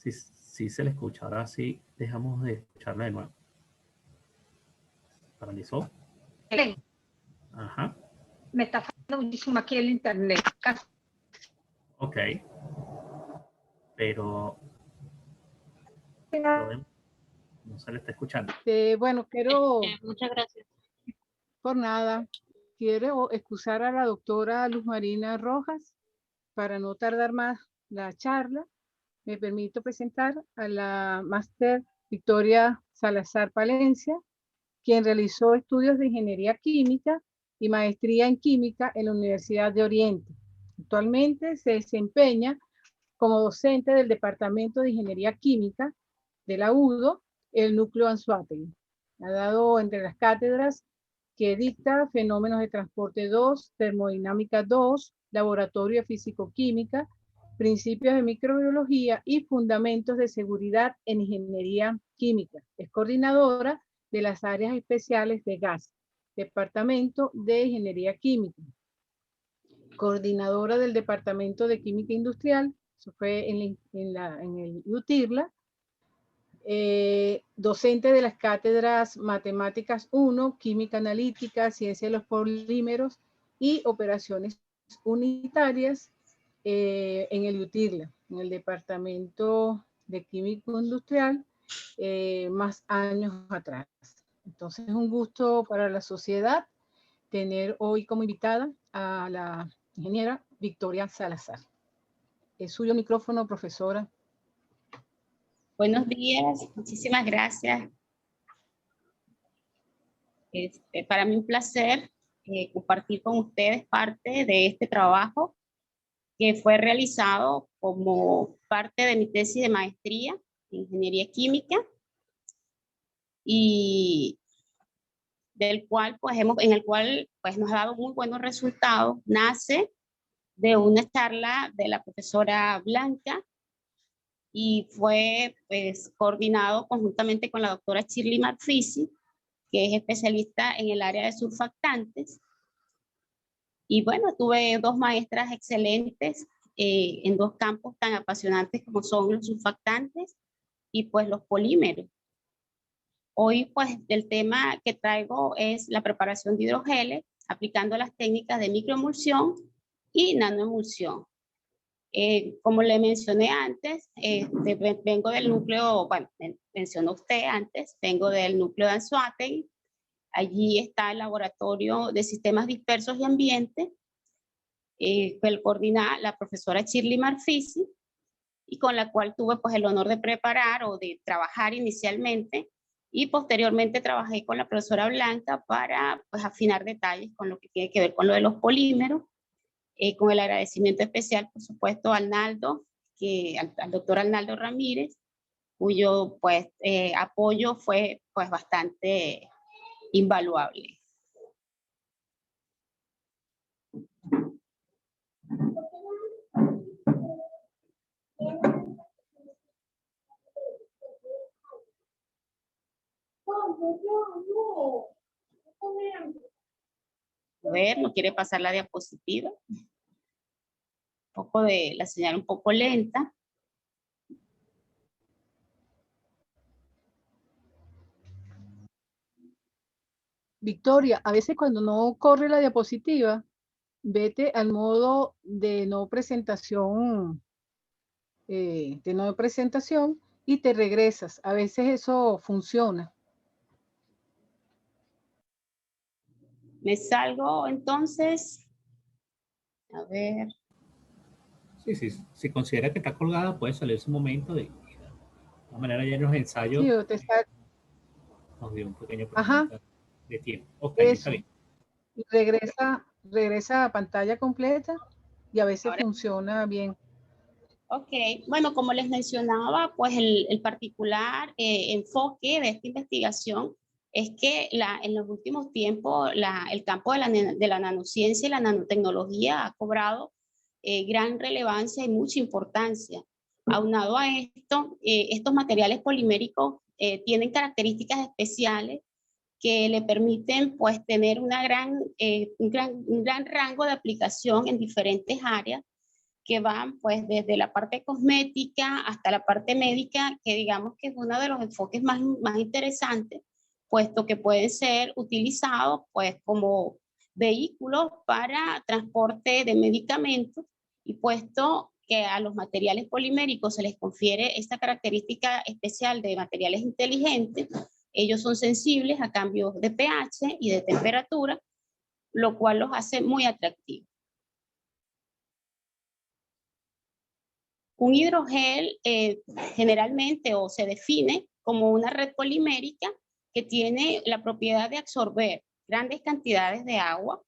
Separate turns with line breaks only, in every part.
Sí se le escucha. Ahora sí dejamos de escucharla de nuevo. ¿Paralizó? Ajá.
Me está fallando muchísimo aquí el internet.
Ok. Pero no se le está escuchando.
Bueno, quiero...
Muchas gracias.
Por nada. Quiero excusar a la doctora Luz Marina Rojas para no tardar más la charla. Me permito presentar a la máster Victoria Salazar Palencia, quien realizó estudios de ingeniería química y maestría en química en la Universidad de Oriente. Actualmente se desempeña como docente del Departamento de Ingeniería Química de la UDO, el núcleo Anzoátegui. Ha dado entre las cátedras que dicta Fenómenos de Transporte 2, Termodinámica 2, Laboratorio de Físico-Química, Principios de Microbiología y Fundamentos de Seguridad en Ingeniería Química. Es coordinadora de las áreas especiales de gas, Departamento de Ingeniería Química. Coordinadora del Departamento de Química Industrial, eso fue en el UTIRLA. Docente de las cátedras Matemáticas 1, Química Analítica, Ciencia de los Polímeros y Operaciones Unitarias en el UTIRLA, en el Departamento de Química Industrial, más años atrás. Entonces es un gusto para la sociedad tener hoy como invitada a la ingeniera Victoria Salazar. Es suyo micrófono, profesora.
Buenos días, muchísimas gracias. Para mí un placer compartir con ustedes parte de este trabajo que fue realizado como parte de mi tesis de maestría en Ingeniería Química y del cual, en el cual nos ha dado muy buenos resultados. Nace de una charla de la profesora Blanca y fue coordinado conjuntamente con la doctora Shirley Marfisi, que es especialista en el área de surfactantes. Y bueno, tuve dos maestras excelentes en dos campos tan apasionantes como son los surfactantes y pues los polímeros. Hoy pues el tema que traigo es la preparación de hidrogeles aplicando las técnicas de microemulsión y nanoemulsión. Como le mencioné antes, vengo del núcleo, bueno, mencionó usted antes, vengo del núcleo de Anzoátegui. Allí está el laboratorio de sistemas dispersos y ambiente, que lo coordina la profesora Shirley Marfisi, y con la cual tuve pues el honor de preparar o de trabajar inicialmente, y posteriormente trabajé con la profesora Blanca para pues afinar detalles con lo que tiene que ver con lo de los polímeros. Con el agradecimiento especial, por supuesto, al doctor Arnaldo Ramírez, cuyo pues, apoyo fue pues, bastante invaluable. A ver, ¿no quiere pasar la diapositiva? Un poco de la señal un poco lenta.
Victoria, a veces cuando no corre la diapositiva, vete al modo de no presentación, y te regresas. A veces eso funciona.
Me salgo entonces. A ver.
Sí, si considera que está colgada, puede salirse un momento. De todas maneras, ya en los ensayos
Sí,
nos dio un pequeño problema de tiempo. Ok,
eso.
está bien.
Y regresa a pantalla completa y a veces funciona bien.
Ok, bueno, como les mencionaba, pues el particular enfoque de esta investigación es que en los últimos tiempos el campo de la nanociencia y la nanotecnología ha cobrado gran relevancia y mucha importancia. Aunado a esto, estos materiales poliméricos tienen características especiales que le permiten pues tener un gran rango de aplicación en diferentes áreas, que van pues desde la parte cosmética hasta la parte médica, que digamos que es uno de los enfoques más interesantes, puesto que pueden ser utilizados pues como vehículos para transporte de medicamentos, y puesto que a los materiales poliméricos se les confiere esta característica especial de materiales inteligentes, ellos son sensibles a cambios de pH y de temperatura, lo cual los hace muy atractivos. Un hidrogel generalmente o se define como una red polimérica que tiene la propiedad de absorber grandes cantidades de agua,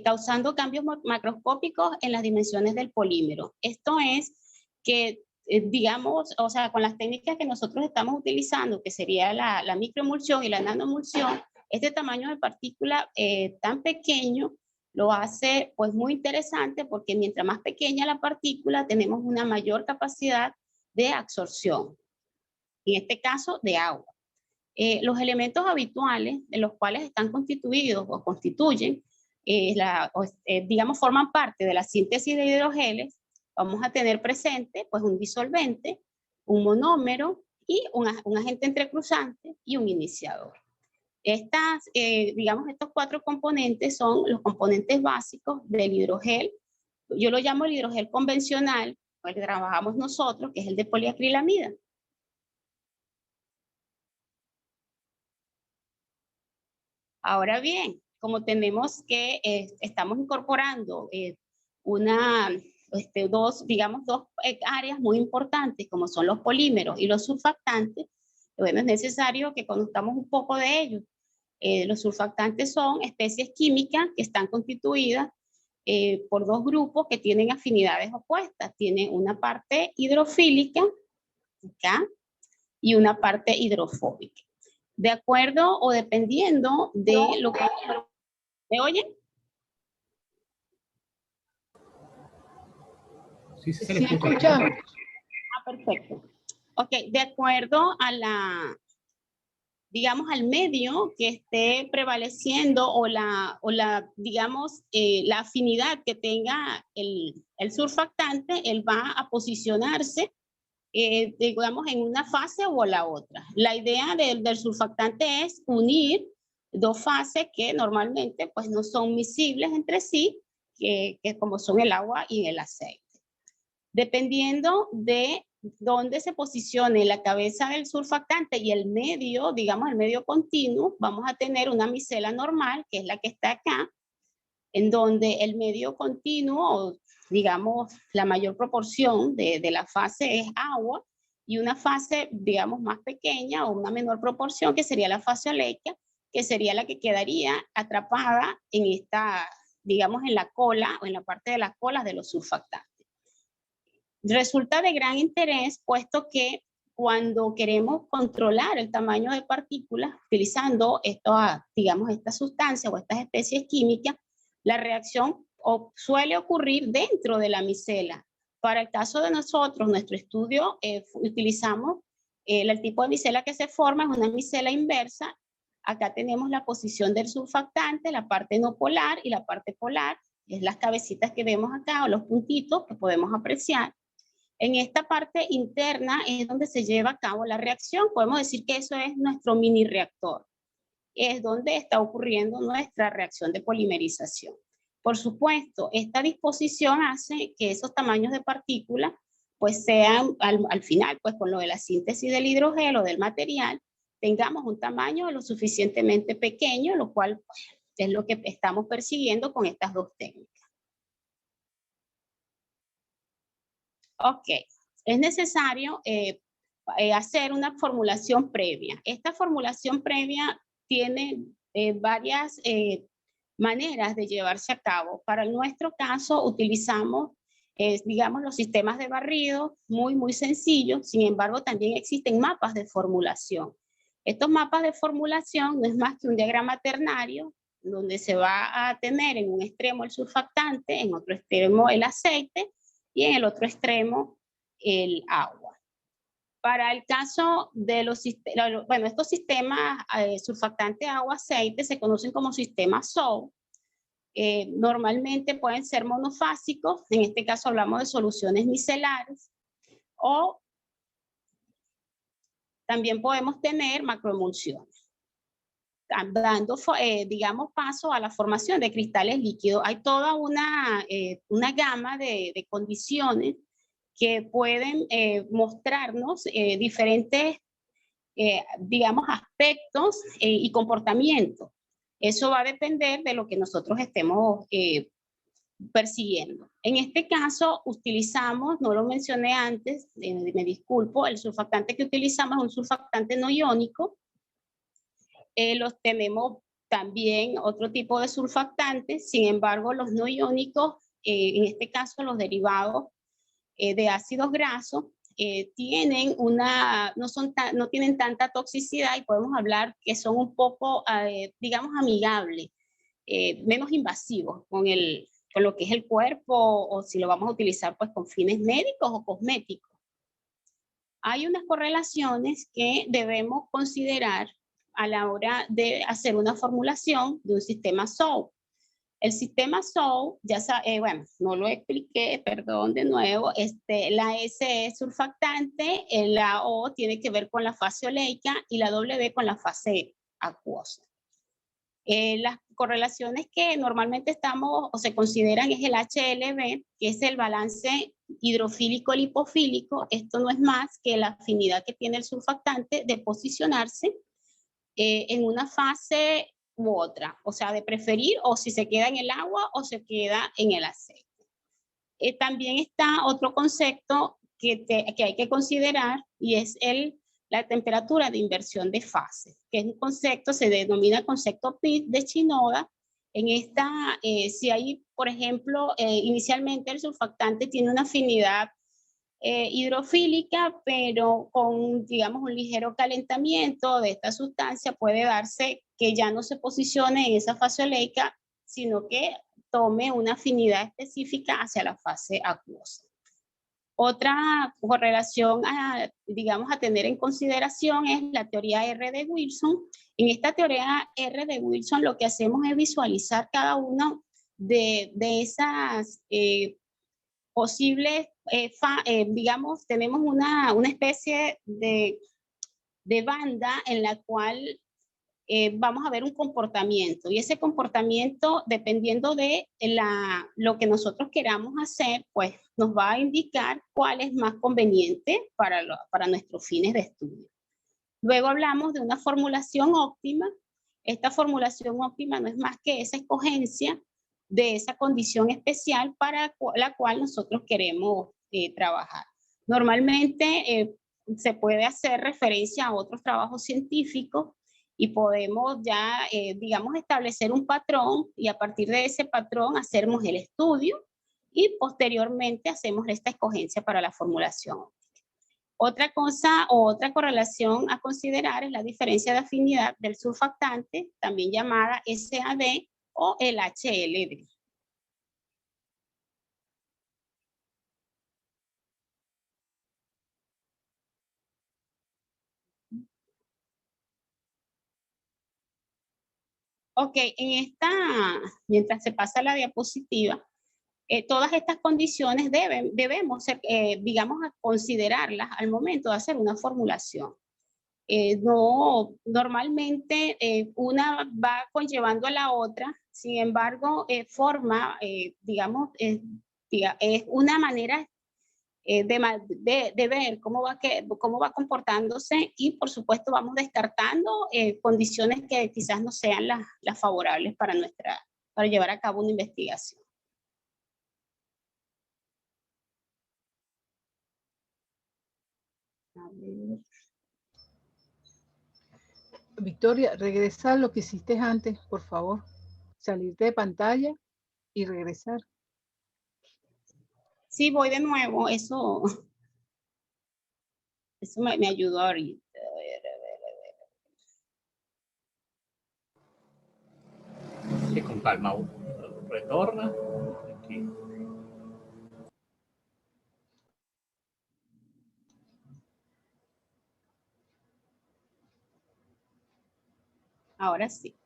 causando cambios macroscópicos en las dimensiones del polímero. Esto es que, digamos, o sea, con las técnicas que nosotros estamos utilizando, que sería la microemulsión y la nanoemulsión, este tamaño de partícula tan pequeño lo hace pues muy interesante, porque mientras más pequeña la partícula, tenemos una mayor capacidad de absorción, en este caso de agua. Los elementos habituales de los cuales están constituidos o constituyen, digamos, forman parte de la síntesis de hidrogeles, vamos a tener presente pues un disolvente, un monómero y un agente entrecruzante y un iniciador. Digamos, estos cuatro componentes son los componentes básicos del hidrogel. Yo lo llamo el hidrogel convencional, el que trabajamos nosotros, que es el de poliacrilamida. Ahora bien, como tenemos que, estamos incorporando dos áreas muy importantes, como son los polímeros y los surfactantes, bueno, es necesario que conozcamos un poco de ellos. Los surfactantes son especies químicas que están constituidas por dos grupos que tienen afinidades opuestas. Tienen una parte hidrofílica, acá, y una parte hidrofóbica. De acuerdo o dependiendo de lo que... ¿Me oyen?
Sí, se le
Sí,
escucha.
escuchamos.
Ah, perfecto. Ok, de acuerdo a digamos, al medio que esté prevaleciendo o digamos, la afinidad que tenga el surfactante, él va a posicionarse, digamos, en una fase o la otra. La idea del surfactante es unir dos fases que normalmente pues no son miscibles entre sí, que como son el agua y el aceite. Dependiendo de dónde se posicione la cabeza del surfactante y el medio, digamos el medio continuo, vamos a tener una micela normal, que es la que está acá, en donde el medio continuo, digamos la mayor proporción de la fase es agua, y una fase, digamos, más pequeña o una menor proporción, que sería la fase oleica, que sería la que quedaría atrapada en esta, digamos, en la cola o en la parte de las colas de los surfactantes. Resulta de gran interés, puesto que cuando queremos controlar el tamaño de partículas utilizando digamos, esta sustancia o estas especies químicas, la reacción suele ocurrir dentro de la micela. Para el caso de nosotros, nuestro estudio, utilizamos el tipo de micela que se forma, es una micela inversa. Acá tenemos la posición del surfactante, la parte no polar y la parte polar, es las cabecitas que vemos acá o los puntitos que podemos apreciar. En esta parte interna es donde se lleva a cabo la reacción. Podemos decir que eso es nuestro mini reactor. Es donde está ocurriendo nuestra reacción de polimerización. Por supuesto, esta disposición hace que esos tamaños de partículas pues sean, al final, pues con lo de la síntesis del hidrogel o del material, tengamos un tamaño lo suficientemente pequeño, lo cual pues, es lo que estamos persiguiendo con estas dos técnicas. Ok, es necesario hacer una formulación previa. Esta formulación previa tiene varias maneras de llevarse a cabo. Para nuestro caso utilizamos, digamos, los sistemas de barrido muy sencillos. Sin embargo, también existen mapas de formulación. Estos mapas de formulación no es más que un diagrama ternario, donde se va a tener en un extremo el surfactante, en otro extremo el aceite, y en el otro extremo el agua. Para el caso de estos sistemas surfactante agua-aceite se conocen como sistemas SOW. Normalmente pueden ser monofásicos, en este caso hablamos de soluciones micelares, o también podemos tener macroemulsiones, dando, digamos, paso a la formación de cristales líquidos. Hay toda una gama de condiciones que pueden mostrarnos diferentes, digamos, aspectos y comportamientos. Eso va a depender de lo que nosotros estemos persiguiendo. En este caso utilizamos, no lo mencioné antes, me disculpo, el surfactante que utilizamos es un surfactante no iónico. Los tenemos también otro tipo de surfactantes, sin embargo los no iónicos, en este caso los derivados de ácidos grasos, tienen no tienen tanta toxicidad y podemos hablar que son un poco, digamos, amigables, menos invasivos con lo que es el cuerpo, o si lo vamos a utilizar pues con fines médicos o cosméticos. Hay unas correlaciones que debemos considerar a la hora de hacer una formulación de un sistema SOAP. El sistema SOAP, ya bueno, no lo expliqué, perdón de nuevo, la S es surfactante, la O tiene que ver con la fase oleica y la W con la fase acuosa. Las correlaciones que normalmente estamos o se consideran es el HLB, que es el balance hidrofílico-lipofílico. Esto no es más que la afinidad que tiene el surfactante de posicionarse en una fase u otra, o sea, de preferir o si se queda en el agua o se queda en el aceite. También está otro concepto que hay que considerar y es la temperatura de inversión de fase, que es un concepto, se denomina concepto PIT de Shinoda. En esta, si hay, por ejemplo, inicialmente el surfactante tiene una afinidad hidrofílica, pero con, digamos, un ligero calentamiento de esta sustancia puede darse que ya no se posicione en esa fase oleica, sino que tome una afinidad específica hacia la fase acuosa. Otra correlación, digamos, a tener en consideración es la teoría R de Wilson. En esta teoría R de Wilson lo que hacemos es visualizar cada una de esas posibles, digamos, tenemos una especie de banda en la cual vamos a ver un comportamiento, y ese comportamiento, dependiendo de lo que nosotros queramos hacer, pues nos va a indicar cuál es más conveniente para nuestros fines de estudio. Luego hablamos de una formulación óptima. Esta formulación óptima no es más que esa escogencia de esa condición especial para la cual nosotros queremos trabajar. Normalmente se puede hacer referencia a otros trabajos científicos y podemos ya, digamos, establecer un patrón, y a partir de ese patrón hacemos el estudio y posteriormente hacemos esta escogencia para la formulación. Otra cosa o otra correlación a considerar es la diferencia de afinidad del surfactante, también llamada SAD o el HLD. Ok, mientras se pasa la diapositiva, todas estas condiciones debemos ser, digamos, considerarlas al momento de hacer una formulación. Normalmente una va conllevando a la otra, sin embargo, digamos, es una manera de ver cómo va comportándose, y por supuesto vamos descartando condiciones que quizás no sean las favorables para llevar a cabo una investigación. A ver.
Victoria, regresa a lo que hiciste antes, por favor. Salirte de pantalla y regresar.
Sí, voy de nuevo. Eso me ayudó ahorita.
Sí, con calma. Retorna. Aquí.
Ahora sí.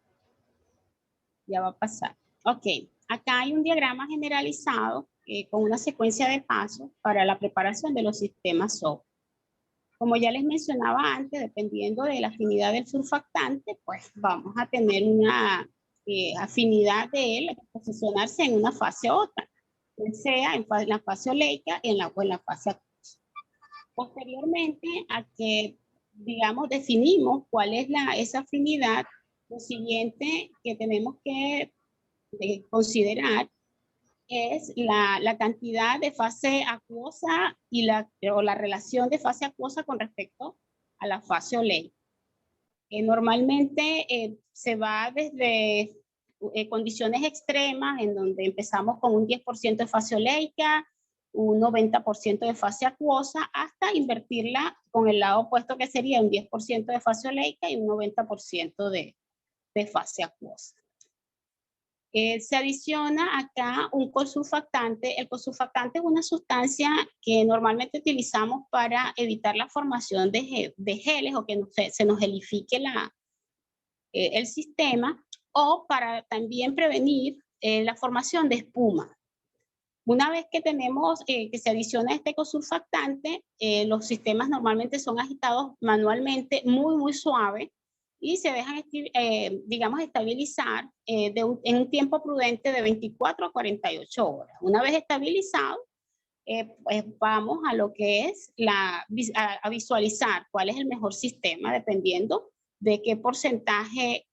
Ya va a pasar. Ok. Acá hay un diagrama generalizado con una secuencia de pasos para la preparación de los sistemas SOP. Como ya les mencionaba antes, dependiendo de la afinidad del surfactante, pues vamos a tener una afinidad de él a posicionarse en una fase u otra, sea en la fase oleica o en la fase acuosa. Posteriormente a que, digamos, definimos cuál es esa afinidad, lo siguiente que tenemos que considerar es la cantidad de fase acuosa o la relación de fase acuosa con respecto a la fase oleica. Normalmente se va desde condiciones extremas en donde empezamos con un 10% de fase oleica, un 90% de fase acuosa, hasta invertirla con el lado opuesto que sería un 10% de fase oleica y un 90% de fase acuosa. Se adiciona acá un cosurfactante. El cosurfactante es una sustancia que normalmente utilizamos para evitar la formación de geles o que se nos gelifique el sistema, o para también prevenir la formación de espuma. Una vez que tenemos que se adiciona este cosurfactante, los sistemas normalmente son agitados manualmente muy suave y se dejan, digamos, estabilizar en un tiempo prudente de 24 a 48 horas. Una vez estabilizado, pues vamos a lo que es a visualizar cuál es el mejor sistema dependiendo de qué porcentaje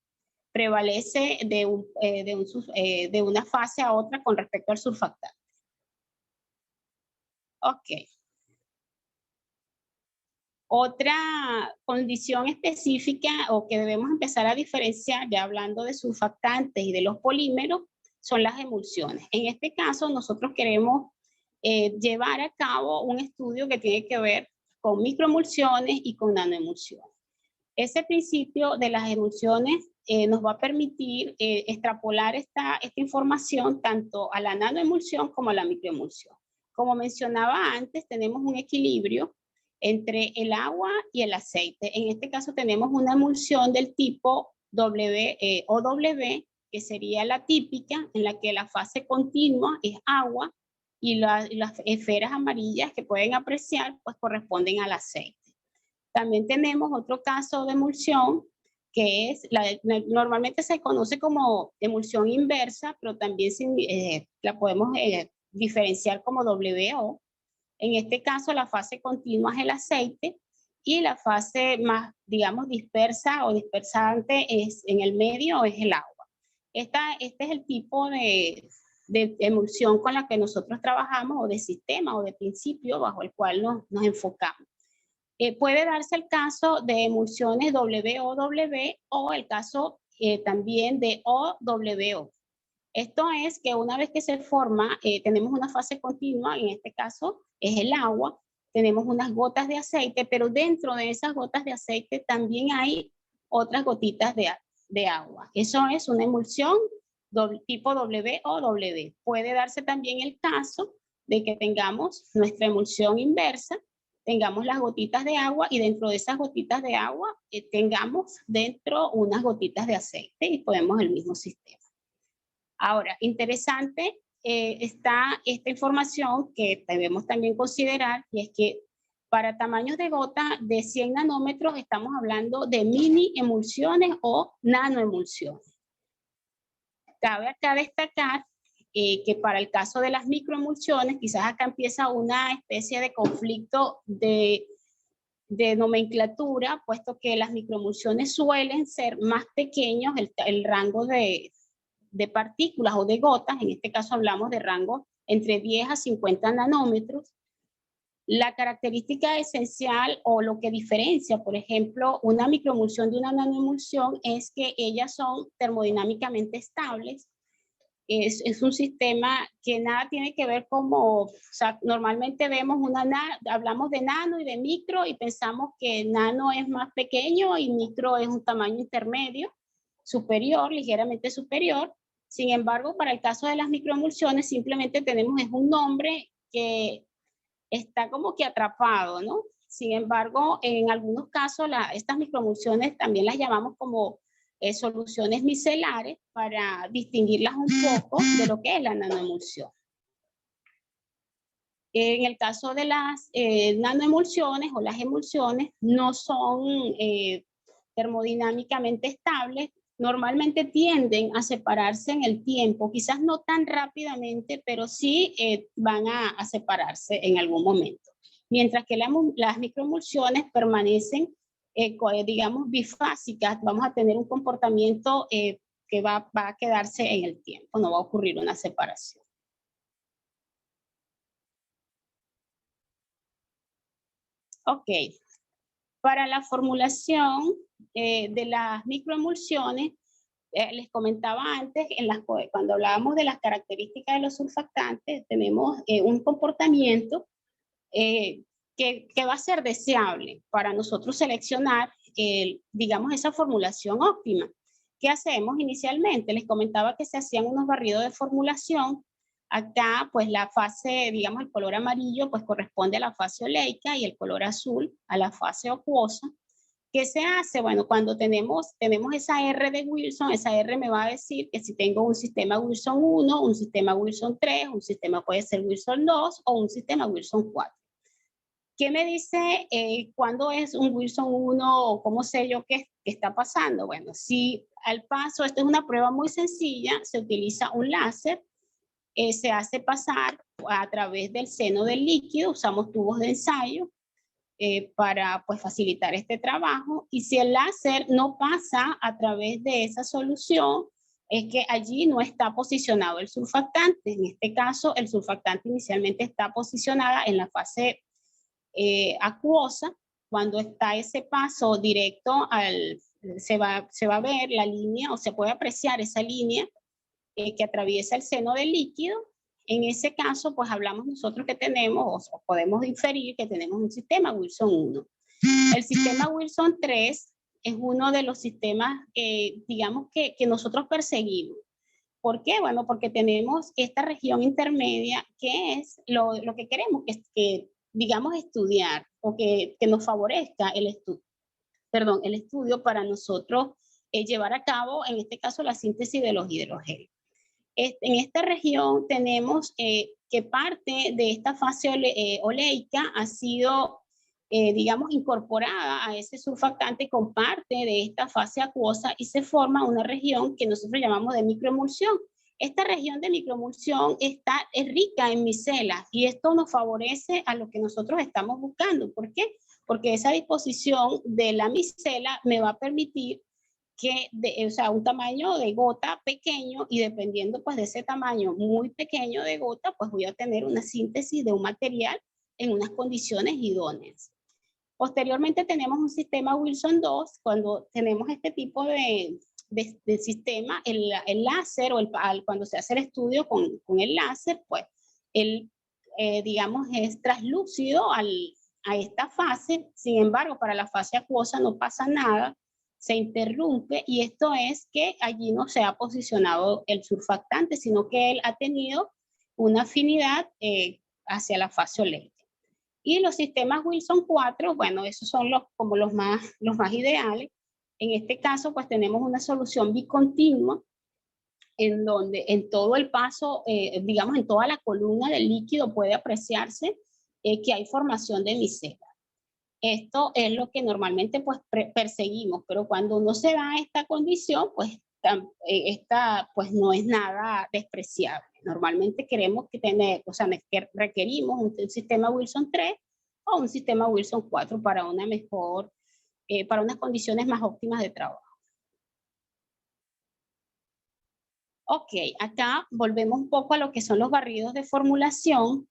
prevalece de una fase a otra con respecto al surfactante. Ok. Otra condición específica o que debemos empezar a diferenciar, ya hablando de surfactantes y de los polímeros, son las emulsiones. En este caso, nosotros queremos llevar a cabo un estudio que tiene que ver con microemulsiones y con nanoemulsiones. Ese principio de las emulsiones nos va a permitir extrapolar esta información tanto a la nanoemulsión como a la microemulsión. Como mencionaba antes, tenemos un equilibrio entre el agua y el aceite. En este caso tenemos una emulsión del tipo OW, que sería la típica, en la que la fase continua es agua y las esferas amarillas que pueden apreciar pues corresponden al aceite. También tenemos otro caso de emulsión que es, normalmente se conoce como emulsión inversa, pero también la podemos diferenciar como WO. En este caso, la fase continua es el aceite y la fase más, digamos, dispersa o dispersante es en el medio es el agua. Este es el tipo de emulsión con la que nosotros trabajamos, o de sistema o de principio bajo el cual nos enfocamos. Puede darse el caso de emulsiones WOW o el caso también de OWO. Esto es que una vez que se forma, tenemos una fase continua, en este caso es el agua, tenemos unas gotas de aceite, pero dentro de esas gotas de aceite también hay otras gotitas de agua. Eso es una emulsión tipo WOW. Puede darse también el caso de que tengamos nuestra emulsión inversa, tengamos las gotitas de agua y dentro de esas gotitas de agua tengamos dentro unas gotitas de aceite y podemos el mismo sistema. Ahora, interesante está esta información que debemos también considerar, y es que para tamaños de gota de 100 nanómetros estamos hablando de mini emulsiones o nanoemulsiones. Cabe acá destacar que para el caso de las microemulsiones, quizás acá empieza una especie de conflicto de nomenclatura, puesto que las microemulsiones suelen ser más pequeños, el rango de partículas o de gotas, en este caso hablamos de rango entre 10 a 50 nanómetros. La característica esencial o lo que diferencia, por ejemplo, una microemulsión de una nanoemulsión es que ellas son termodinámicamente estables. Es un sistema que nada tiene que ver como, o sea, normalmente vemos hablamos de nano y de micro y pensamos que nano es más pequeño y micro es un tamaño intermedio, superior, ligeramente superior. Sin embargo, para el caso de las microemulsiones simplemente tenemos un nombre que está como que atrapado, ¿no? Sin embargo, en algunos casos estas microemulsiones también las llamamos como soluciones micelares para distinguirlas un poco de lo que es la nanoemulsión. En el caso de las nanoemulsiones o las emulsiones, no son termodinámicamente estables, normalmente tienden a separarse en el tiempo, quizás no tan rápidamente, pero sí van a separarse en algún momento. Mientras que las microemulsiones permanecen, digamos, bifásicas, vamos a tener un comportamiento que va a quedarse en el tiempo, no va a ocurrir una separación. Ok, para la formulación de las microemulsiones, les comentaba antes, cuando hablábamos de las características de los surfactantes, tenemos un comportamiento que va a ser deseable para nosotros seleccionar, digamos, esa formulación óptima. ¿Qué hacemos inicialmente? Les comentaba que se hacían unos barridos de formulación. Acá, pues la fase, digamos, el color amarillo, pues corresponde a la fase oleica y el color azul a la fase acuosa. ¿Qué se hace? Bueno, cuando tenemos esa R de Wilson, esa R me va a decir que si tengo un sistema Wilson 1, un sistema Wilson 3, un sistema puede ser Wilson 2 o un sistema Wilson 4. ¿Qué me dice cuándo es un Wilson 1 o cómo sé yo qué está pasando? Bueno, si al paso, esto es una prueba muy sencilla, se utiliza un láser, se hace pasar a través del seno del líquido, usamos tubos de ensayo para pues, facilitar este trabajo, y si el láser no pasa a través de esa solución, es que allí no está posicionado el surfactante. En este caso, el surfactante inicialmente está posicionada en la fase acuosa. Cuando está ese paso directo se va a ver la línea, o se puede apreciar esa línea que atraviesa el seno del líquido. En ese caso, pues hablamos nosotros que tenemos, o podemos inferir que tenemos un sistema Wilson 1. El sistema Wilson 3 es uno de los sistemas, digamos, que nosotros perseguimos. ¿Por qué? Bueno, porque tenemos esta región intermedia que es lo que queremos que digamos, estudiar, o que nos favorezca el estudio para nosotros llevar a cabo, en este caso, la síntesis de los hidrogénios. En esta región tenemos que parte de esta fase oleica ha sido, digamos, incorporada a ese surfactante con parte de esta fase acuosa, y se forma una región que nosotros llamamos de microemulsión. Esta región de microemulsión es rica en micelas, y esto nos favorece a lo que nosotros estamos buscando. ¿Por qué? Porque esa disposición de la micela me va a permitir que, o sea, un tamaño de gota pequeño, y dependiendo pues de ese tamaño muy pequeño de gota, pues voy a tener una síntesis de un material en unas condiciones idóneas. Posteriormente tenemos un sistema Wilson 2, cuando tenemos este tipo de sistema, el láser, o cuando se hace el estudio con el láser, pues digamos, es traslúcido a esta fase. Sin embargo, para la fase acuosa no pasa nada, se interrumpe, y esto es que allí no se ha posicionado el surfactante, sino que él ha tenido una afinidad hacia la fase oleica. Y los sistemas Wilson 4, bueno, esos son como los más ideales. En este caso, pues tenemos una solución bicontinua, en donde en todo el paso, digamos, en toda la columna del líquido puede apreciarse que hay formación de micela. Esto es lo que normalmente pues perseguimos, pero cuando no se da esta condición, pues esta pues no es nada despreciable. Normalmente queremos requerimos un sistema Wilson 3 o un sistema Wilson 4 para una mejor, para unas condiciones más óptimas de trabajo. Ok, acá volvemos un poco a lo que son los barridos de formulación.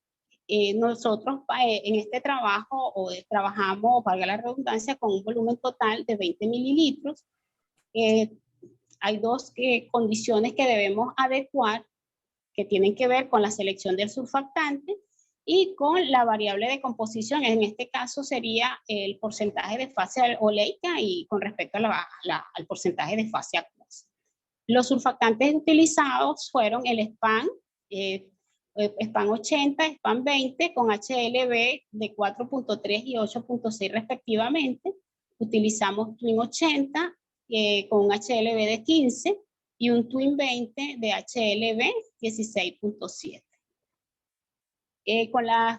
Nosotros en este trabajo trabajamos, valga la redundancia, con un volumen total de 20 mililitros. Hay dos condiciones que debemos adecuar, que tienen que ver con la selección del surfactante y con la variable de composición. En este caso sería el porcentaje de fase oleica y con respecto al porcentaje de fase acuosa. Los surfactantes utilizados fueron el SPAN, SPAN 80, SPAN 20 con HLB de 4.3 y 8.6 respectivamente. Utilizamos Twin 80, con un HLB de 15 y un Twin 20 de HLB 16.7.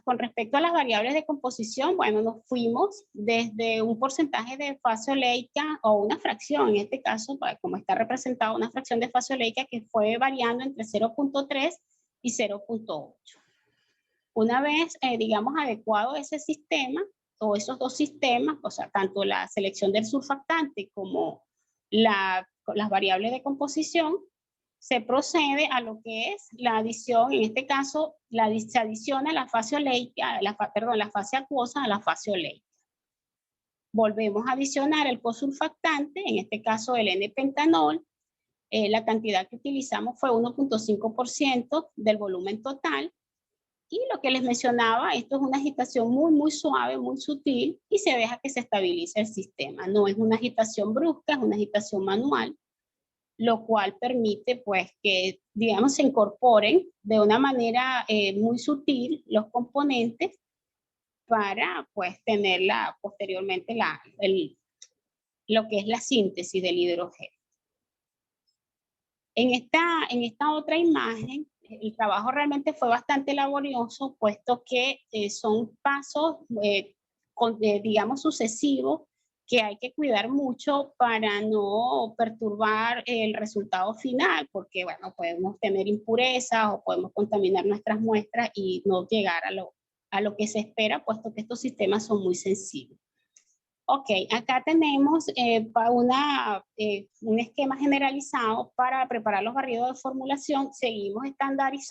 Con respecto a las variables de composición, bueno, nos fuimos desde un porcentaje de fase oleica o una fracción, en este caso, como está representada una fracción de fase oleica que fue variando entre 0.3 y 0.8. Una vez, digamos, adecuado ese sistema o esos dos sistemas, o sea, tanto la selección del surfactante como las variables de composición, se procede a lo que es la adición, en este caso, se adiciona la fase oleica, la fase acuosa a la fase oleica. Volvemos a adicionar el cosurfactante, en este caso el N-pentanol. La cantidad que utilizamos fue 1.5% del volumen total. Y lo que les mencionaba, esto es una agitación muy, muy suave, muy sutil, y se deja que se estabilice el sistema. No es una agitación brusca, es una agitación manual, lo cual permite pues que, digamos, se incorporen de una manera muy sutil los componentes para pues tener posteriormente lo que es la síntesis del hidrógeno. En esta otra imagen, el trabajo realmente fue bastante laborioso, puesto que son pasos, digamos, sucesivos, que hay que cuidar mucho para no perturbar el resultado final, porque, bueno, podemos tener impurezas o podemos contaminar nuestras muestras y no llegar a lo que se espera, puesto que estos sistemas son muy sensibles. Ok, acá tenemos un esquema generalizado para preparar los barridos de formulación.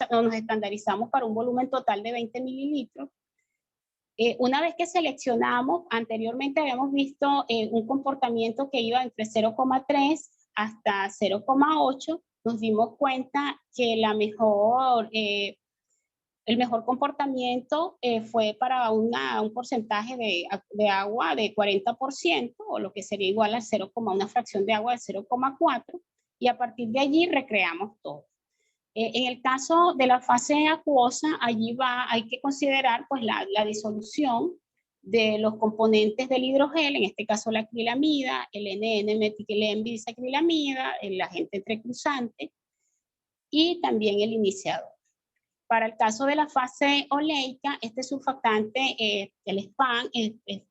Nos estandarizamos para un volumen total de 20 mililitros. Una vez que seleccionamos, anteriormente habíamos visto un comportamiento que iba entre 0,3 hasta 0,8. Nos dimos cuenta que el mejor comportamiento fue para un porcentaje de agua de 40%, o lo que sería igual a una fracción de agua de 0,4, y a partir de allí recreamos todo. En el caso de la fase acuosa, hay que considerar pues, la disolución de los componentes del hidrogel, en este caso la acrilamida, el NN-metilenbisacrilamida, el agente entrecruzante y también el iniciador. Para el caso de la fase oleica, este surfactante, el SPAN,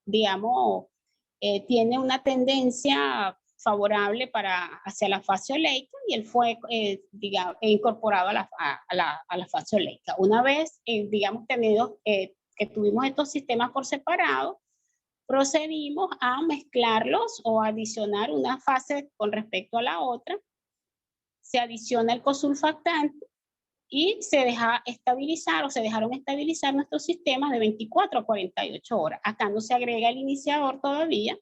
digamos, tiene una tendencia favorable hacia la fase oleica y él fue incorporado a la fase oleica. Una vez, digamos, que tuvimos estos sistemas por separado, procedimos a mezclarlos o adicionar una fase con respecto a la otra. Se adiciona el cosurfactante y se deja estabilizar o se dejaron estabilizar nuestros sistemas de 24 a 48 horas. Acá no se agrega el iniciador todavía.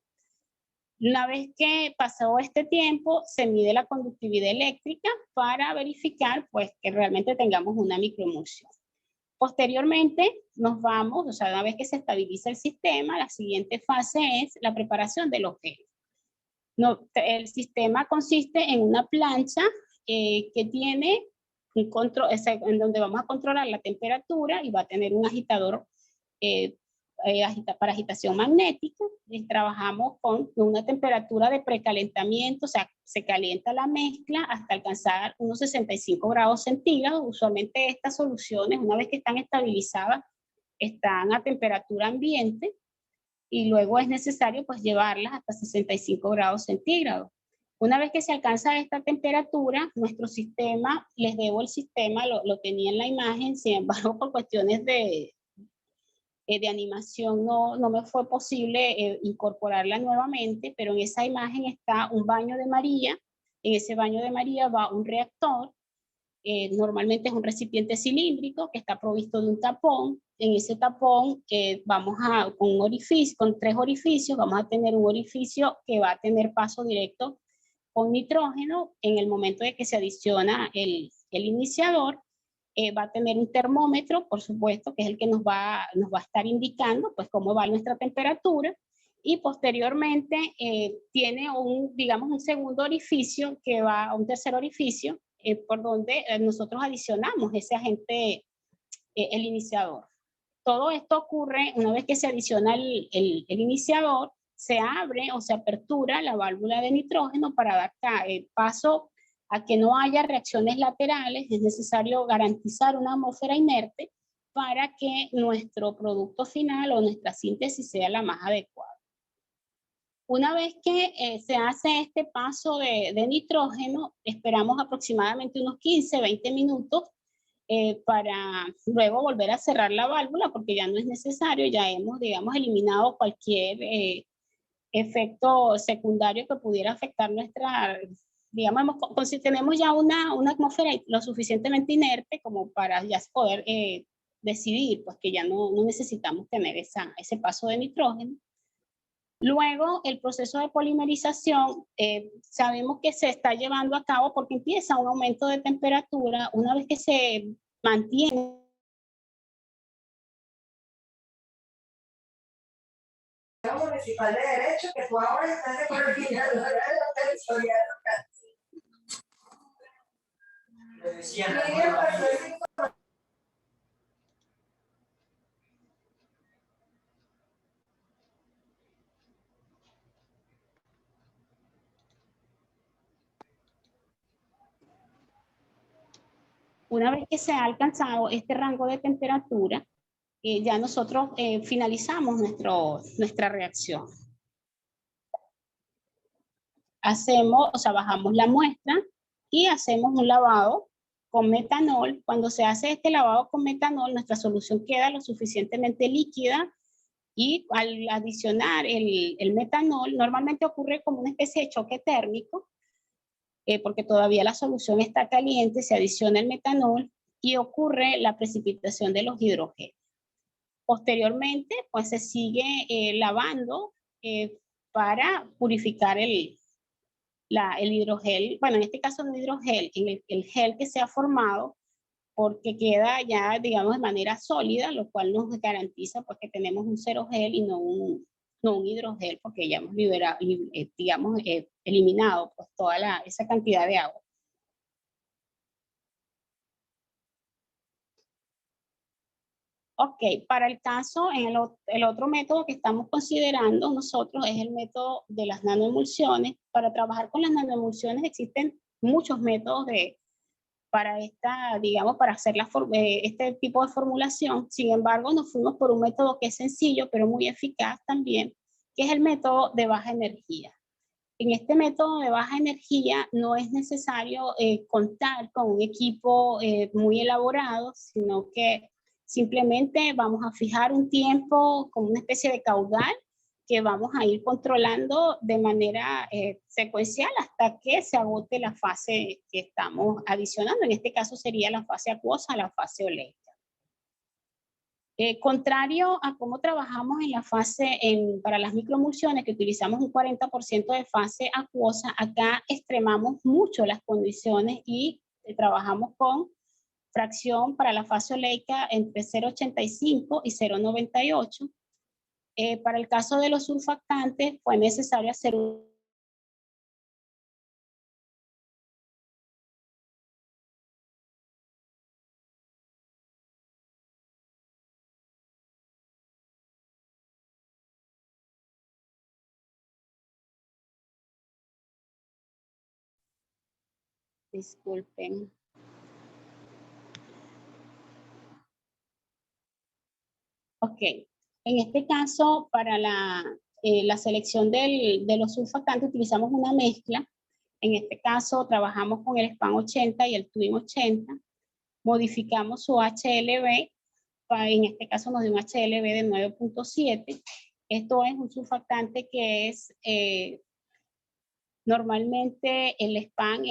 Una vez que pasó este tiempo, se mide la conductividad eléctrica para verificar pues, que realmente tengamos una microemulsión. Posteriormente nos vamos, o sea, una vez que se estabiliza el sistema, la siguiente fase es la preparación de los geles. El sistema consiste en una plancha que tiene un control, en donde vamos a controlar la temperatura y va a tener un agitador para agitación magnética. Trabajamos con una temperatura de precalentamiento, o sea, se calienta la mezcla hasta alcanzar unos 65 grados centígrados. Usualmente estas soluciones, una vez que están estabilizadas, están a temperatura ambiente y luego es necesario pues llevarlas hasta 65 grados centígrados. Una vez que se alcanza esta temperatura, nuestro sistema, les debo el sistema, lo tenía en la imagen, sin embargo por cuestiones de animación no me fue posible incorporarla nuevamente, pero en esa imagen está un baño de María. En ese baño de María va un reactor, normalmente es un recipiente cilíndrico que está provisto de un tapón. En ese tapón con 3 orificios, vamos a tener un orificio que va a tener paso directo con nitrógeno. En el momento de que se adiciona el iniciador, va a tener un termómetro, por supuesto, que es el que nos va a estar indicando pues, cómo va nuestra temperatura, y posteriormente tiene un segundo orificio, un tercer orificio, por donde nosotros adicionamos ese agente, el iniciador. Todo esto ocurre una vez que se adiciona el iniciador, se abre o se apertura la válvula de nitrógeno para dar paso a que no haya reacciones laterales. Es necesario garantizar una atmósfera inerte para que nuestro producto final o nuestra síntesis sea la más adecuada. Una vez que se hace este paso de nitrógeno, esperamos aproximadamente unos 15, 20 minutos para luego volver a cerrar la válvula, porque ya no es necesario, ya hemos, digamos, eliminado cualquier efecto secundario que pudiera afectar nuestra, digamos, si tenemos ya una atmósfera lo suficientemente inerte como para ya poder decidir pues, que ya no necesitamos tener ese paso de nitrógeno. Luego, el proceso de polimerización, sabemos que se está llevando a cabo porque empieza un aumento de temperatura. Una vez que se mantiene
municipal de derecho, que tú ahora estás de coordinadora de la territorial local.
Una vez que se ha alcanzado este rango de temperatura, ya nosotros finalizamos nuestra reacción. Bajamos la muestra y hacemos un lavado con metanol. Cuando se hace este lavado con metanol, nuestra solución queda lo suficientemente líquida y al adicionar el metanol, normalmente ocurre como una especie de choque térmico, porque todavía la solución está caliente, se adiciona el metanol y ocurre la precipitación de los hidrogeles. Posteriormente, pues se sigue lavando para purificar el hidrogel, bueno, en este caso no hidrogel, el gel que se ha formado, porque queda ya, digamos, de manera sólida, lo cual nos garantiza pues, que tenemos un cero gel y no un hidrogel, porque ya hemos liberado, digamos, eliminado pues, toda esa cantidad de agua. Ok, para el caso, el otro método que estamos considerando nosotros es el método de las nanoemulsiones. Para trabajar con las nanoemulsiones existen muchos métodos para hacer este tipo de formulación. Sin embargo, nos fuimos por un método que es sencillo, pero muy eficaz también, que es el método de baja energía. En este método de baja energía no es necesario contar con un equipo muy elaborado, sino que simplemente vamos a fijar un tiempo como una especie de caudal que vamos a ir controlando de manera secuencial hasta que se agote la fase que estamos adicionando. En este caso sería la fase acuosa a la fase oleica. Contrario a cómo trabajamos en la fase para las microemulsiones, que utilizamos un 40% de fase acuosa, acá extremamos mucho las condiciones y trabajamos con fracción para la fase oleica entre 0,85 y 0,98. Para el caso de los surfactantes fue necesario hacer disculpen. Ok, en este caso para la selección de los surfactantes utilizamos una mezcla. En este caso trabajamos con el SPAN 80 y el TWIN 80. Modificamos su HLB, en este caso nos dio un HLB de 9.7. Esto es un surfactante que es, normalmente el SPAN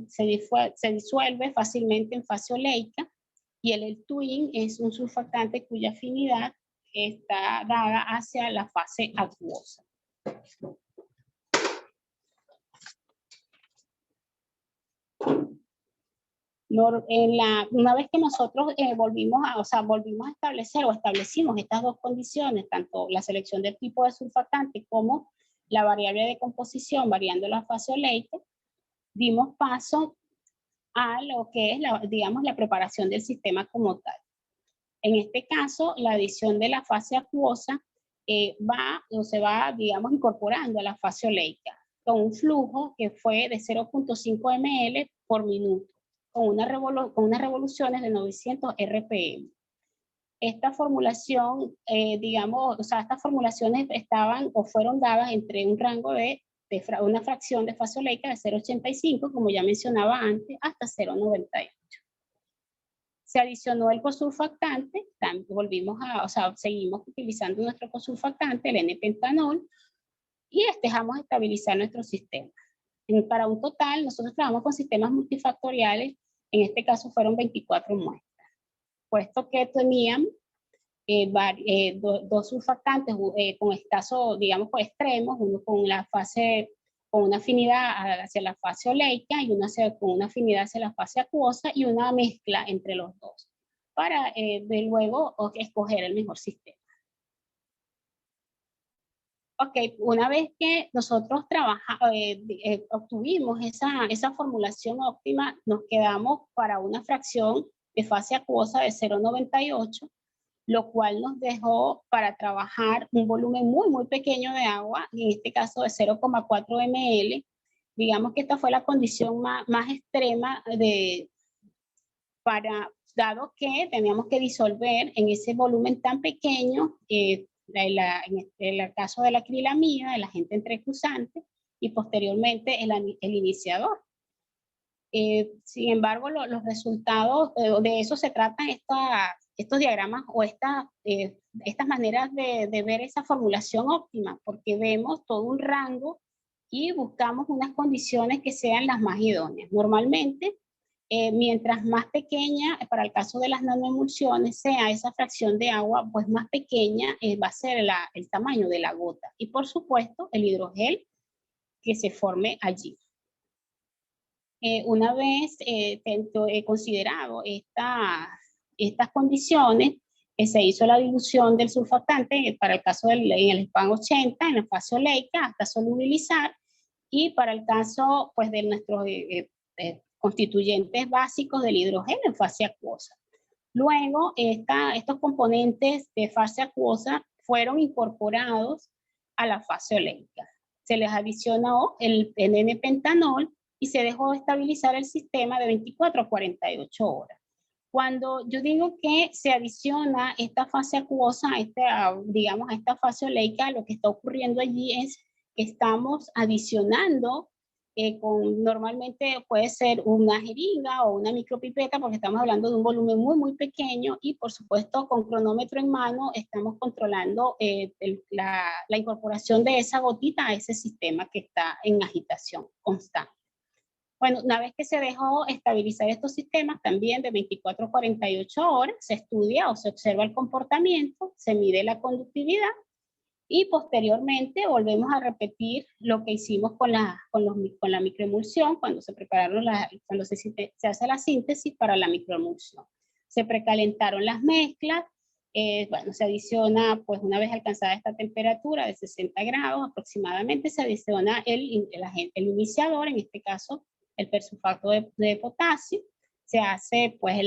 se disuelve fácilmente en fase oleica y el TWIN es un surfactante cuya afinidad está dada hacia la fase acuosa. Una vez que nosotros volvimos a establecer o establecimos estas dos condiciones, tanto la selección del tipo de surfactante como la variable de composición variando la fase oleica, dimos paso a lo que es la preparación del sistema como tal. En este caso, la adición de la fase acuosa se va, digamos, incorporando a la fase oleica con un flujo que fue de 0.5 ml por minuto, con unas revoluciones de 900 RPM. Esta formulación, digamos, o sea, estas formulaciones estaban o fueron dadas entre un rango de una fracción de fase oleica de 0.85, como ya mencionaba antes, hasta 0.98. Se adicionó el cosurfactante, seguimos utilizando nuestro cosurfactante, el N-pentanol, y dejamos estabilizar nuestro sistema. Para un total, nosotros trabajamos con sistemas multifactoriales, en este caso fueron 24 muestras, puesto que teníamos dos surfactantes con escasos, digamos, extremos, uno con una afinidad hacia la fase oleica y una con una afinidad hacia la fase acuosa, y una mezcla entre los dos para de luego escoger el mejor sistema. Ok, una vez que nosotros obtuvimos esa formulación óptima, nos quedamos para una fracción de fase acuosa de 0.98, lo cual nos dejó para trabajar un volumen muy, muy pequeño de agua, en este caso de 0.4 ml. Digamos que esta fue la condición más extrema dado que teníamos que disolver en ese volumen tan pequeño, en el caso de la acrilamida, el agente entrecruzante, y posteriormente el iniciador. Sin embargo, los resultados, de eso se tratan estos diagramas o estas maneras de ver esa formulación óptima, porque vemos todo un rango y buscamos unas condiciones que sean las más idóneas. Normalmente, mientras más pequeña, para el caso de las nanoemulsiones, sea esa fracción de agua, pues más pequeña va a ser el tamaño de la gota. Y por supuesto, el hidrogel que se forme allí. Una vez considerado estas condiciones, se hizo la dilución del surfactante para el caso en el SPAN 80, en la fase oleica, hasta solubilizar, y para el caso pues, de nuestros constituyentes básicos del hidrogel en fase acuosa. Luego, estos componentes de fase acuosa fueron incorporados a la fase oleica. Se les adicionó el N-pentanol y se dejó estabilizar el sistema de 24 a 48 horas. Cuando yo digo que se adiciona esta fase acuosa, digamos, a esta fase oleica, lo que está ocurriendo allí es que estamos adicionando normalmente puede ser una jeringa o una micropipeta, porque estamos hablando de un volumen muy, muy pequeño, y por supuesto con cronómetro en mano estamos controlando la incorporación de esa gotita a ese sistema que está en agitación constante. Bueno, una vez que se dejó estabilizar estos sistemas, también de 24 a 48 horas, se estudia o se observa el comportamiento, se mide la conductividad, y posteriormente volvemos a repetir lo que hicimos con la microemulsión cuando se prepararon cuando se hace la síntesis para la microemulsión. Se precalentaron las mezclas, bueno, se adiciona, pues una vez alcanzada esta temperatura de 60 grados aproximadamente, se adiciona el iniciador, en este caso el persulfato de potasio. Se hace pues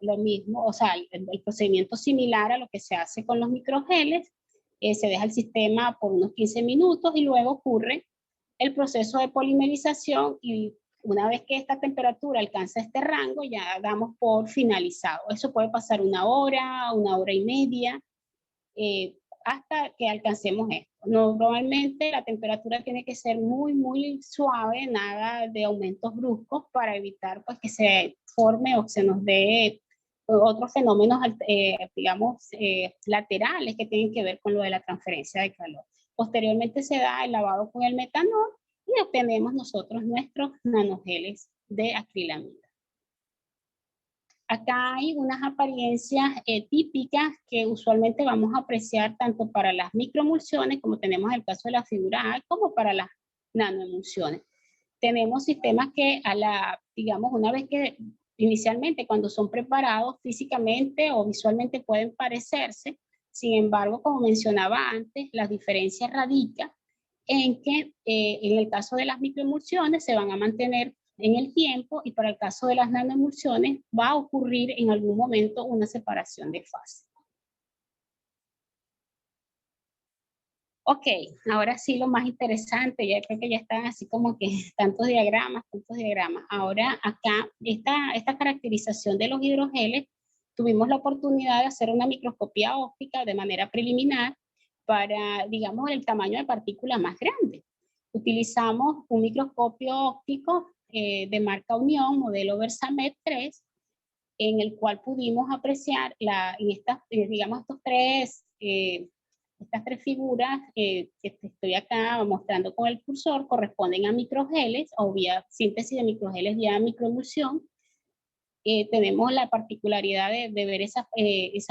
lo mismo, o sea, el procedimiento similar a lo que se hace con los microgeles. Se deja el sistema por unos 15 minutos y luego ocurre el proceso de polimerización, y una vez que esta temperatura alcanza este rango ya damos por finalizado. Eso puede pasar una hora y media, hasta que alcancemos esto. Normalmente la temperatura tiene que ser muy, muy suave, nada de aumentos bruscos, para evitar pues, que se forme o se nos dé otros fenómenos, digamos, laterales que tienen que ver con lo de la transferencia de calor. Posteriormente se da el lavado con el metanol y obtenemos nosotros nuestros nanogeles de acrilamida. Acá hay unas apariencias típicas que usualmente vamos a apreciar tanto para las microemulsiones, como tenemos el caso de la figura A, como para las nanoemulsiones. Tenemos sistemas que digamos, una vez que inicialmente cuando son preparados físicamente o visualmente pueden parecerse, sin embargo, como mencionaba antes, la diferencia radica en que en el caso de las microemulsiones se van a mantener en el tiempo, y para el caso de las nanoemulsiones va a ocurrir en algún momento una separación de fase. Ok, ahora sí lo más interesante, ya creo que ya están así como que tantos diagramas. Ahora acá, esta caracterización de los hidrogeles, tuvimos la oportunidad de hacer una microscopía óptica de manera preliminar para, digamos, el tamaño de partícula más grande. Utilizamos un microscopio óptico de marca Unión, modelo Versamet 3, en el cual pudimos apreciar digamos, estas tres figuras que te estoy acá mostrando con el cursor corresponden a microgeles o vía síntesis de microgeles vía microemulsión. Tenemos la particularidad de ver esas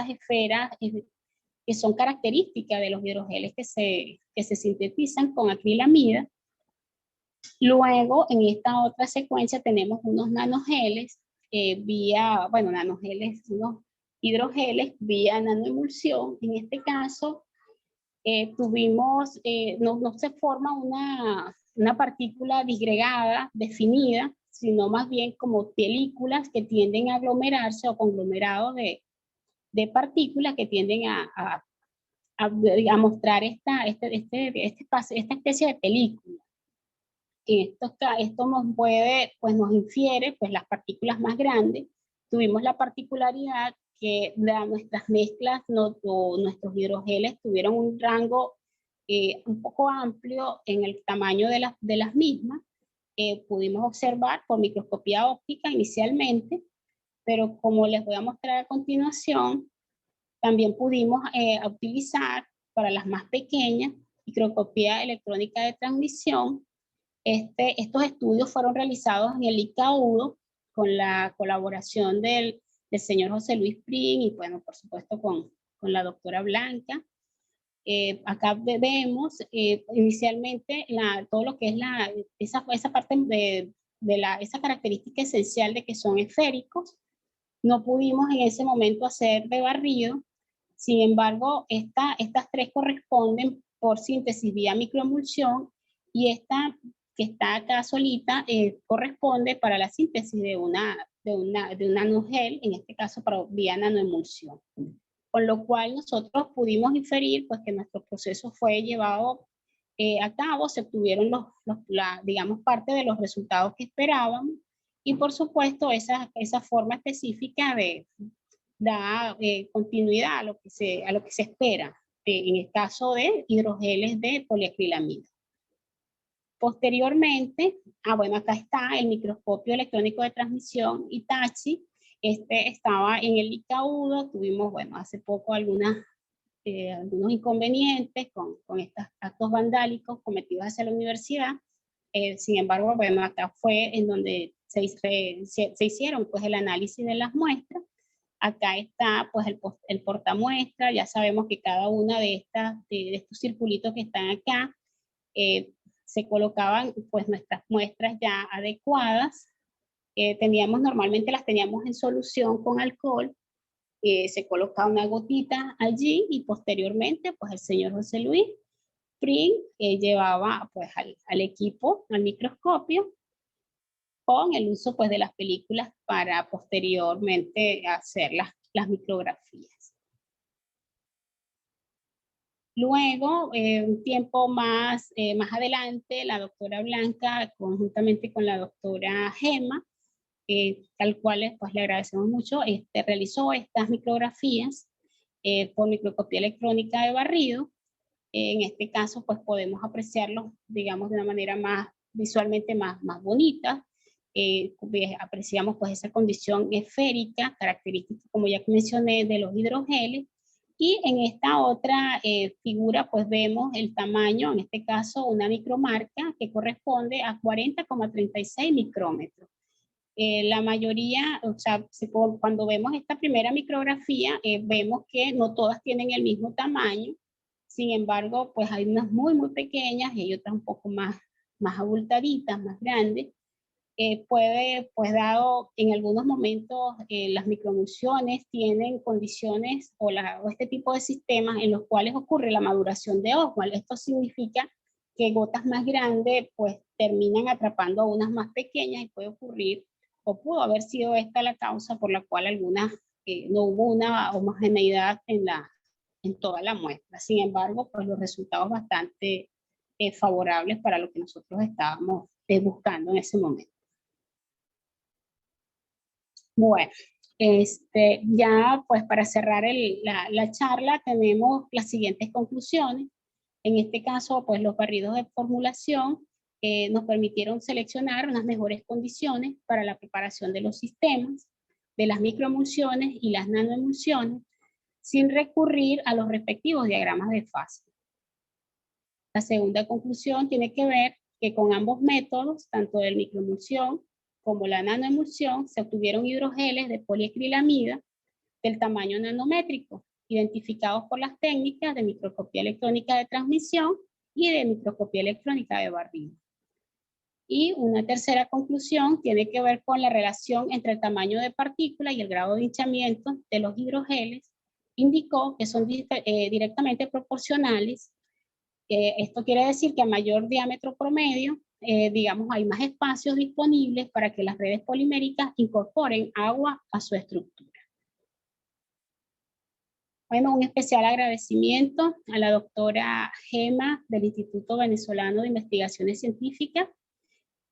esferas que son características de los hidrogeles que se sintetizan con acrilamida. Luego, en esta otra secuencia tenemos unos nanogeles unos hidrogeles vía nanoemulsión. En este caso, no se forma una partícula disgregada, definida, sino más bien como películas que tienden a aglomerarse o conglomerados de partículas que tienden a mostrar esta especie de película. Esto nos infiere pues, las partículas más grandes. Tuvimos la particularidad que nuestras mezclas o nuestros hidrogeles tuvieron un rango un poco amplio en el tamaño de las mismas. Pudimos observar por microscopía óptica inicialmente, pero como les voy a mostrar a continuación, también pudimos utilizar para las más pequeñas microscopía electrónica de transmisión. Estos estudios fueron realizados en el ICAUDO con la colaboración del señor José Luis Prin y, bueno, por supuesto con la doctora Blanca. Acá vemos inicialmente todo lo que es esa parte esa característica esencial de que son esféricos. No pudimos en ese momento hacer de barrido. Sin embargo, estas tres corresponden por síntesis vía microemulsión y esta que está acá solita corresponde para la síntesis de un nanogel, en este caso vía nanoemulsión. Con lo cual nosotros pudimos inferir pues, que nuestro proceso fue llevado a cabo, se obtuvieron digamos, parte de los resultados que esperábamos y por supuesto esa forma específica da continuidad a lo que se espera en el caso de hidrogeles de poliacrilamida. Posteriormente, acá está el microscopio electrónico de transmisión Hitachi. Estaba en el ICAUDO, tuvimos, hace poco algunos inconvenientes con estos actos vandálicos cometidos hacia la universidad. Sin embargo, acá fue en donde se hicieron pues, el análisis de las muestras. Acá está pues, el portamuestra. Ya sabemos que cada una de estos circulitos que están acá se colocaban pues, nuestras muestras ya adecuadas. Normalmente las teníamos en solución con alcohol. Se colocaba una gotita allí y posteriormente pues, el señor José Luis Prin llevaba pues, al equipo, al microscopio, con el uso pues, de las películas para posteriormente hacer las micrografías. Luego, un tiempo más adelante, la doctora Blanca, conjuntamente con la doctora Gema, al cual pues, le agradecemos mucho, realizó estas micrografías por microscopía electrónica de barrido. En este caso, pues podemos apreciarlos, digamos, de una manera visualmente más bonita. Apreciamos pues esa condición esférica, característica, como ya mencioné, de los hidrogeles. Y en esta otra figura, pues vemos el tamaño, en este caso una micromarca que corresponde a 40,36 micrómetros. La mayoría, o sea, cuando vemos esta primera micrografía, vemos que no todas tienen el mismo tamaño. Sin embargo, pues hay unas muy pequeñas y hay otras un poco más abultaditas, más grandes. Pues dado en algunos momentos las microemulsiones tienen condiciones o este tipo de sistemas en los cuales ocurre la maduración de Oswald. Esto significa que gotas más grandes pues terminan atrapando a unas más pequeñas y puede ocurrir o pudo haber sido esta la causa por la cual no hubo una homogeneidad en en toda la muestra. Sin embargo, pues los resultados bastante favorables para lo que nosotros estábamos buscando en ese momento. Bueno, ya pues para cerrar la charla tenemos las siguientes conclusiones. En este caso, pues los barridos de formulación nos permitieron seleccionar unas mejores condiciones para la preparación de los sistemas, de las microemulsiones y las nanoemulsiones, sin recurrir a los respectivos diagramas de fase. La segunda conclusión tiene que ver que con ambos métodos, tanto de microemulsión como la nanoemulsión, se obtuvieron hidrogeles de poliacrilamida del tamaño nanométrico, identificados por las técnicas de microscopía electrónica de transmisión y de microscopía electrónica de barrido. Y una tercera conclusión tiene que ver con la relación entre el tamaño de partícula y el grado de hinchamiento de los hidrogeles. Indicó que son directamente proporcionales. Esto quiere decir que a mayor diámetro promedio, digamos, hay más espacios disponibles para que las redes poliméricas incorporen agua a su estructura. Bueno, un especial agradecimiento a la doctora Gema del Instituto Venezolano de Investigaciones Científicas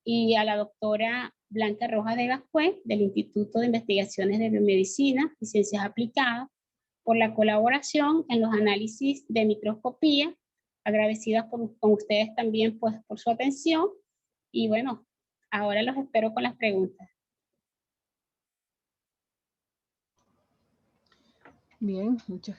y a la doctora Blanca Rojas de Gascue del Instituto de Investigaciones de Biomedicina y Ciencias Aplicadas por la colaboración en los análisis de microscopía. Agradecidas con ustedes también pues, por su atención. Y bueno, ahora los espero con las preguntas.
Bien, muchas